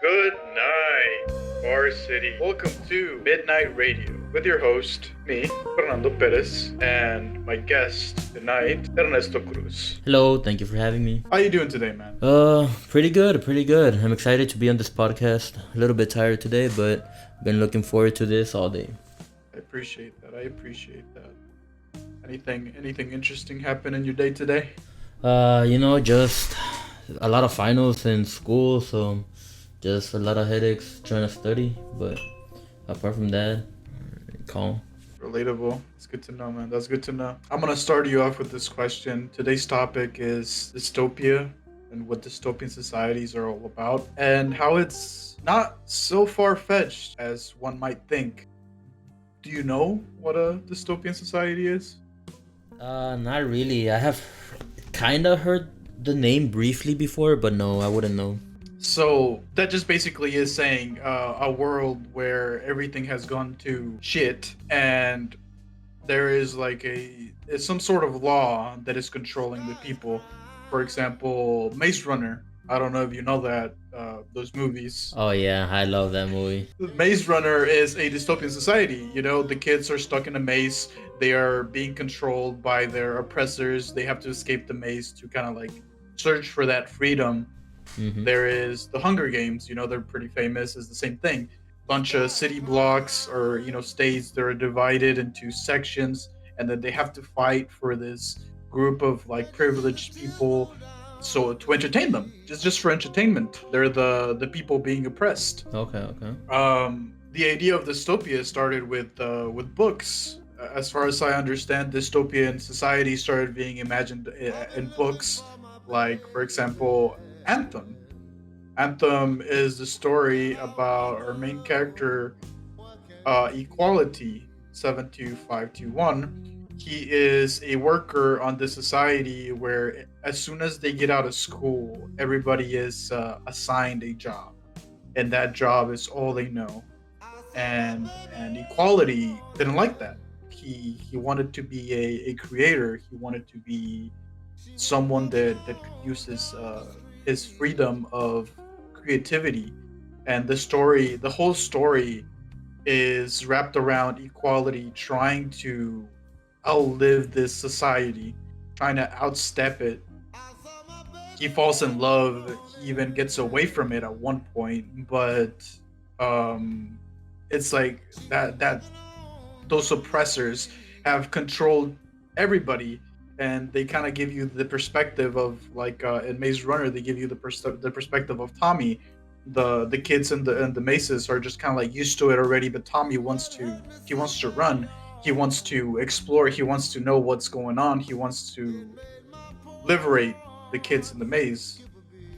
Good night, Bar City. Welcome to Midnight Radio with your host, me, Fernando Perez, and my guest tonight, Ernesto Cruz. Hello, thank you for having me. How you doing today, man? Pretty good, pretty good. I'm excited to be on this podcast. A little bit tired today, but been looking forward to this all day. I appreciate that. Anything interesting happen in your day today? Just a lot of finals in school, so just a lot of headaches trying to study, but apart from that, calm. Relatable. It's good to know, man. That's good to know. I'm gonna start you off with this question. Today's topic is dystopia and what dystopian societies are all about, and how it's not so far-fetched as one might think. Do you know what a dystopian society is? Not really. I have kind of heard the name briefly before, but no, I wouldn't know. So that just basically is saying a world where everything has gone to shit and there is it's some sort of law that is controlling the people. For example, Maze Runner. I don't know if you know that, those movies. Oh yeah, I love that movie. Maze Runner is a dystopian society. You know, the kids are stuck in a maze. They are being controlled by their oppressors. They have to escape the maze to kind of like search for that freedom. Mm-hmm. There is the Hunger Games. You know, they're pretty famous. It's the same thing. Bunch of city blocks or, states that are divided into sections, and then they have to fight for this group of like privileged people, so to entertain them, just for entertainment. They're the people being oppressed. Okay. The idea of dystopia started with books. As far as I understand, dystopian society started being imagined in books, like, for example, Anthem. Anthem is the story about our main character, Equality 72521. He is a worker on this society where as soon as they get out of school, everybody is assigned a job, and that job is all they know. And Equality didn't like that. He wanted to be a creator. He wanted to be someone that could use his freedom of creativity. And the whole story is wrapped around Equality trying to outlive this society, trying to outstep it. He falls in love. He even gets away from it at one point, but it's like that those oppressors have controlled everybody, and they kind of give you the perspective of like in Maze Runner, they give you the perspective of Tommy. The kids and the mazes are just kind of like used to it already, but Tommy wants to run. He wants to explore. He wants to know what's going on. He wants to liberate the kids in the maze,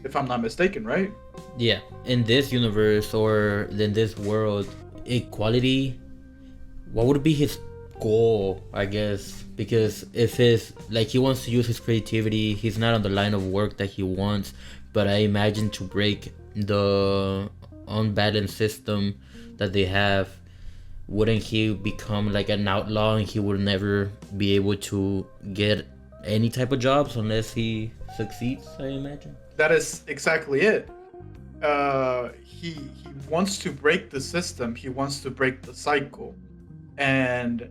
if I'm not mistaken, right? Yeah, in this universe or in this world, Equality, what would be his goal, I guess? Because if he wants to use his creativity, he's not on the line of work that he wants, but I imagine to break the unbalanced system that they have, wouldn't he become like an outlaw and he would never be able to get any type of jobs unless he succeeds, I imagine? That is exactly it. He wants to break the system. He wants to break the cycle, and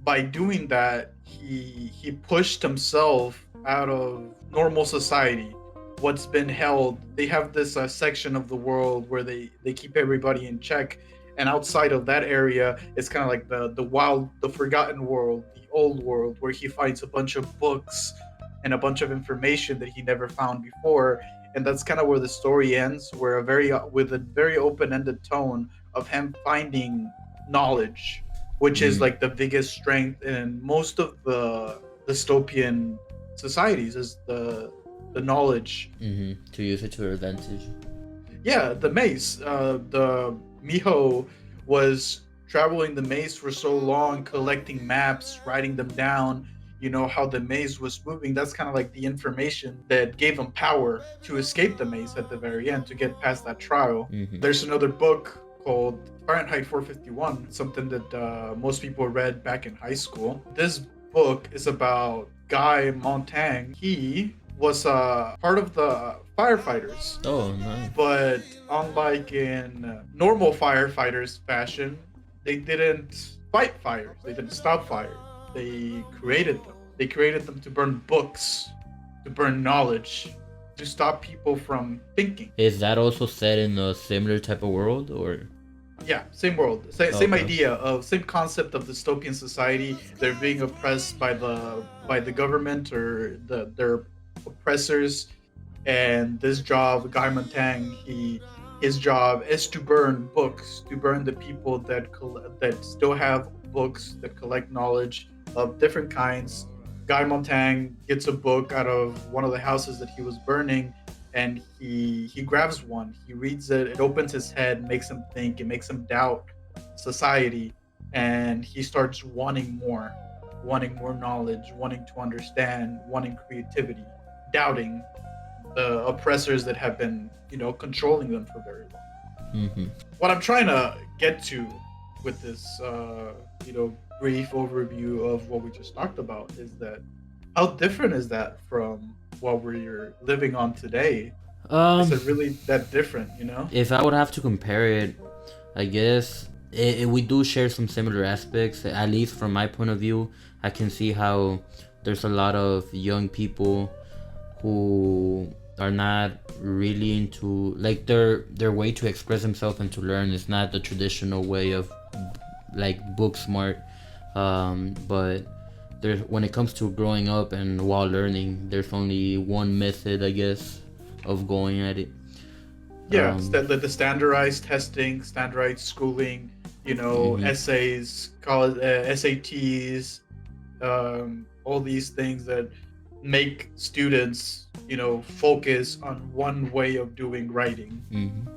by doing that, he pushed himself out of normal society. What's been held, they have this section of the world where they keep everybody in check, and outside of that area, it's kind of like the wild, the forgotten world, the old world, where he finds a bunch of books and a bunch of information that he never found before. And that's kind of where the story ends, where with a very open-ended tone of him finding knowledge, which is like the biggest strength in most of the dystopian societies, is the knowledge. To use it to their advantage. Yeah, the maze. The Miho was traveling the maze for so long, collecting maps, writing them down. You know how the maze was moving. That's kind of like the information that gave him power to escape the maze at the very end, to get past that trial. There's another book called Fahrenheit 451, something that most people read back in high school. This book is about Guy Montang. He was part of the firefighters. Oh, nice. But unlike in normal firefighters fashion, they didn't fight fires. They didn't stop fires. They created them. They created them to burn books, to burn knowledge, to stop people from thinking. Is that also set in a similar type of world, or? Yeah, same world, same Okay. idea of same concept of dystopian society. They're being oppressed by the government or their oppressors, and this job, Guy Montang, his job is to burn books, to burn the people that still have books, that collect knowledge of different kinds. Guy Montang gets a book out of one of the houses that he was burning, and he grabs one, he reads it, it opens his head, makes him think, it makes him doubt society, and he starts wanting more knowledge, wanting to understand, wanting creativity, doubting the oppressors that have been, controlling them for very long. Mm-hmm. What I'm trying to get to with this, brief overview of what we just talked about is that how different is that from what we're living on today? Is Um, it really that different? if I would have to compare it, I guess we do share some similar aspects. At least from my point of view, I can see how there's a lot of young people who are not really into, like, their way to express themselves and to learn is not the traditional way of like book smart. But there, when it comes to growing up and while learning, there's only one method, I guess, of going at it. Yeah, Um, the standardized testing, standardized schooling, mhm. essays, college SATs, all these things that make students, focus on one way of doing writing Mhm.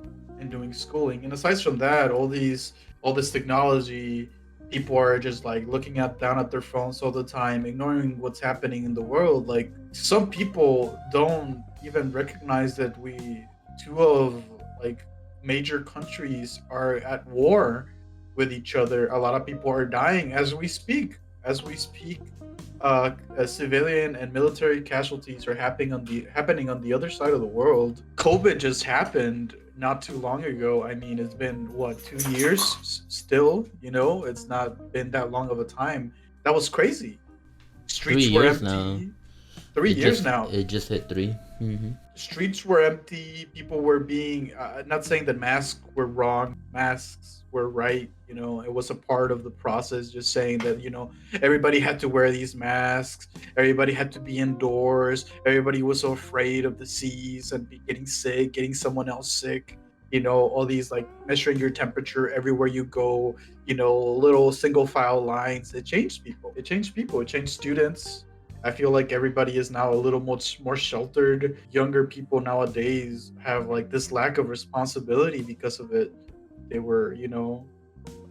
and doing schooling. And aside from that, all this technology, people are just like looking at down at their phones all the time, ignoring what's happening in the world. Like some people don't even recognize that two of like major countries are at war with each other. A lot of people are dying as we speak. As we speak, civilian and military casualties are happening on the other side of the world. COVID just happened not too long ago. I mean, it's been what, 2 years still. It's not been that long of a time. That was crazy. Three Streets were years now. empty. 3 years now. It just hit 3. Mm-hmm. Streets were empty. People were being, not saying that masks were wrong, masks were right. It was a part of the process. Just saying that, everybody had to wear these masks, everybody had to be indoors, everybody was so afraid of the disease and getting sick, getting someone else sick. All these like measuring your temperature everywhere you go, little single file lines. It changed people. It changed students. I feel like everybody is now a little much more sheltered. Younger people nowadays have like this lack of responsibility because of it. They were,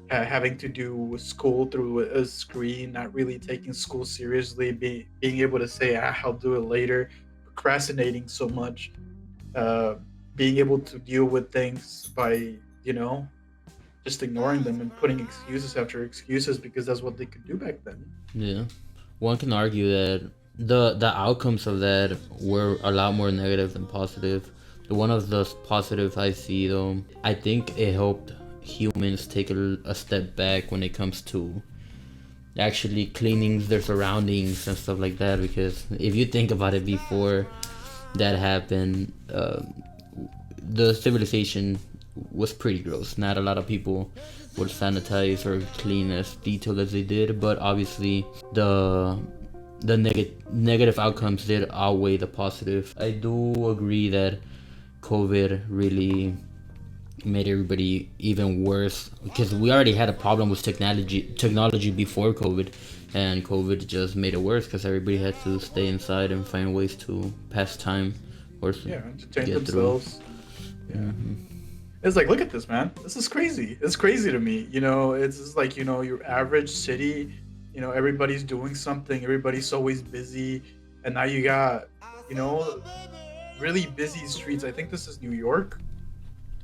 having to do school through a screen, not really taking school seriously, being able to say, I'll do it later, procrastinating so much, uh, being able to deal with things by, just ignoring them and putting excuses after excuses because that's what they could do back then. Yeah. One can argue that the outcomes of that were a lot more negative than positive. One of the positive I see, though, I think it helped humans take a step back when it comes to actually cleaning their surroundings and stuff like that. Because if you think about it, before that happened, the civilization was pretty gross. Not a lot of people would sanitize or clean as detailed as they did, but obviously the negative outcomes did outweigh the positive. I do agree that COVID really made everybody even worse because we already had a problem with technology before COVID, and COVID just made it worse because everybody had to stay inside and find ways to pass time or Yeah, entertain get through. themselves. Yeah. It's like, look at this, man. This is crazy. It's crazy to me. It's just like, your average city, everybody's doing something, everybody's always busy. And now you got, you know, really busy streets. I think this is New York.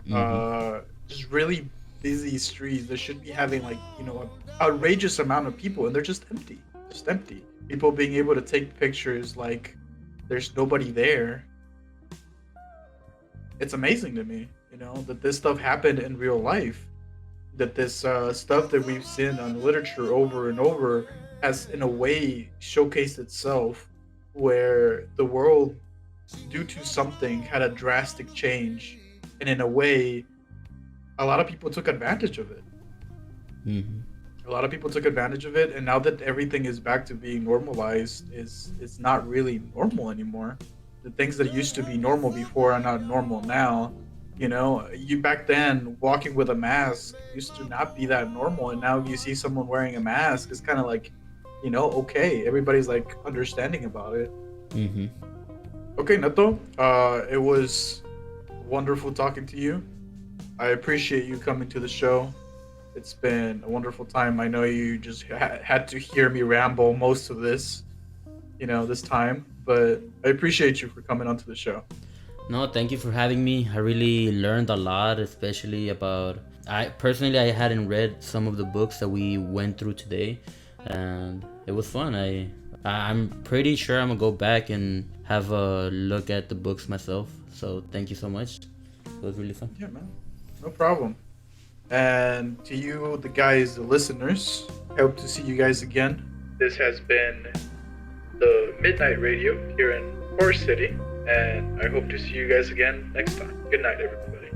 Hmm. Just really busy streets. They should be having like, an outrageous amount of people, and they're just empty. Just empty. People being able to take pictures like there's nobody there. It's amazing to me, that this stuff happened in real life. That this stuff that we've seen on literature over and over has, in a way, showcased itself, where the world, due to something, had a drastic change, and in a way, a lot of people took advantage of it. Hmm. A lot of people took advantage of it, and now that everything is back to being normalized, it's not really normal anymore. The things that used to be normal before are not normal now. You back then, walking with a mask used to not be that normal, and now you see someone wearing a mask, it's kind of like, okay, everybody's like understanding about it. Hmm. Okay, Neto, it was wonderful talking to you. I appreciate you coming to the show. It's been a wonderful time. I know you just had to hear me ramble most of this, this time, but I appreciate you for coming onto the show. No, thank you for having me. I really learned a lot, especially about. I hadn't read some of the books that we went through today, and it was fun. I'm pretty sure I'm gonna go back and have a look at the books myself. So thank you so much. It was really fun. Yeah, man. No problem. And to you, the guys, the listeners, hope to see you guys again. This has been the Midnight Radio here in Horror City, and I hope to see you guys again next time. Good night, everybody.